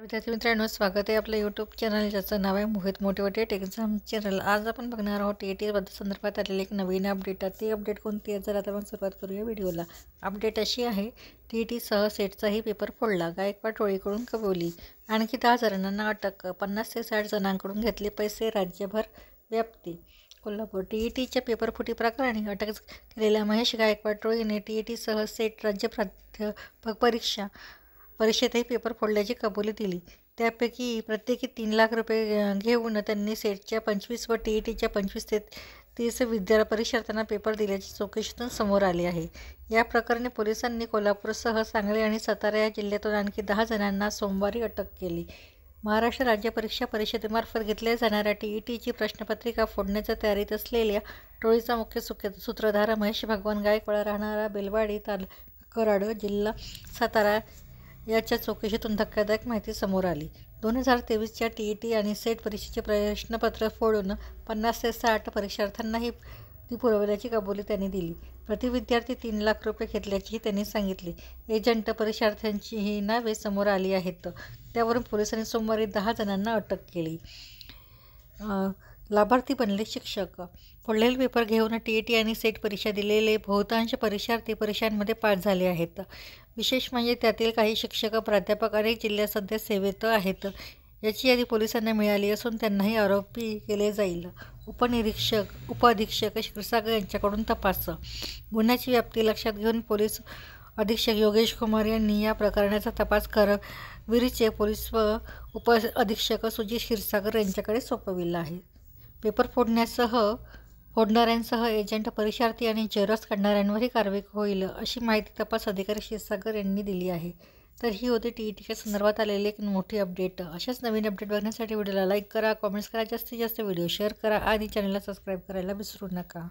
विद्यार्थी मित्रांनो, स्वागत आहे आपल्या यूट्यूब चॅनल ज्याचं नाव आहे मोहित मोटिवेटेड एक्झाम चॅनल। आज आपण बघणार आहोत टी संदर्भात आलेले एक नवीन अपडेट आहे। ती अपडेट कोणती आहे, जर आता आपण सुरुवात करूया व्हिडिओला। अपडेट अशी आहे, टी सह सेटचाही पेपर फोडला, गायकवाड टोळीकडून कबुली। आणखी 10 जणांना अटक, 50 ते 60 जणांकडून घेतले पैसे, राज्यभर व्याप्ती। कोल्हापूर टीईटीच्या पेपरफुटी प्रकरणी अटक केलेल्या महेश गायकवाड टोळीने टी सह सेट राज्य प्राध्यापक परीक्षेतही पेपर फोडल्याची कबुली दिली। त्यापैकी प्रत्येकी 3 लाख रुपये घेऊन त्यांनी सेटच्या 25 व टीईटीच्या 25 ते 30 परीक्षार्थ्यांना पेपर दिल्याची चौकशीतून समोर आली आहे। या प्रकरणी पोलिसांनी कोल्हापूरसह सांगली आणि सातारा या जिल्ह्यातून आणखी 10 जणांना सोमवारी अटक केली। महाराष्ट्र राज्य परीक्षा परिषदेमार्फत घेतल्या जाणाऱ्या टीईटीची प्रश्नपत्रिका फोडण्याच्या तयारीत असलेल्या टोळीचा मुख्य सूत्रधार महेश भगवान गायकवाड, राहणारा बेलवाडी, तालुका कराड, जिल्हा सातारा याच्या चौकशीतून धक्कादायक माहिती समोर आली। 2023च्या टीईटी आणि सेट परीक्षेचे प्रश्नपत्र फोडून 50 ते 60 परीक्षार्थ्यांनाही ती पुरवल्याची कबुली त्यांनी दिली। प्रति विद्यार्थी 3 लाख रुपये घेतल्याचेही त्यांनी सांगितले। एजंट परीक्षार्थ्यांचीही नावे समोर आली आहेत। त्यावरून पोलिसांनी सोमवारी 10 जणांना अटक केली। लाभार्थी बनले शिक्षक। फोडलेले पेपर घेऊन टीईटी आणि सेट परीक्षा दिलेले बहुतांश परीक्षार्थी परीक्षांमध्ये पास झाले आहेत। विशेष म्हणजे त्यातील काही शिक्षक, प्राध्यापक अनेक जिल्ह्यात सध्या सेवेत आहेत। याची यादी पोलिसांना मिळाली असून त्यांनाही आरोपी केले जाईल। उपअधीक्षक क्षीरसागर यांच्याकडून तपास। गुन्ह्याची व्याप्ती लक्षात घेऊन पोलीस अधीक्षक योगेश कुमार यांनी या प्रकरणाचा तपास करवीरचे पोलीस व उपअधीक्षक सुजित क्षीरसागर यांच्याकडे सोपविला आहे। पेपर फोडणाऱ्यांसह एजंट, परीक्षार्थी आणि झेरॉक्स काढणाऱ्यांवरही कारवाई होईल, अशी माहिती तपास अधिकारी क्षीरसागर यांनी दिली आहे। तर ही होती टीईटीच्या संदर्भात आलेली एक मोठी अपडेट। अशाच नवीन अपडेट बघण्यासाठी व्हिडिओला लाईक करा, कॉमेंट्स करा, जास्तीत जास्त व्हिडिओ शेअर करा आणि चॅनलला सबस्क्राईब करायला विसरू नका।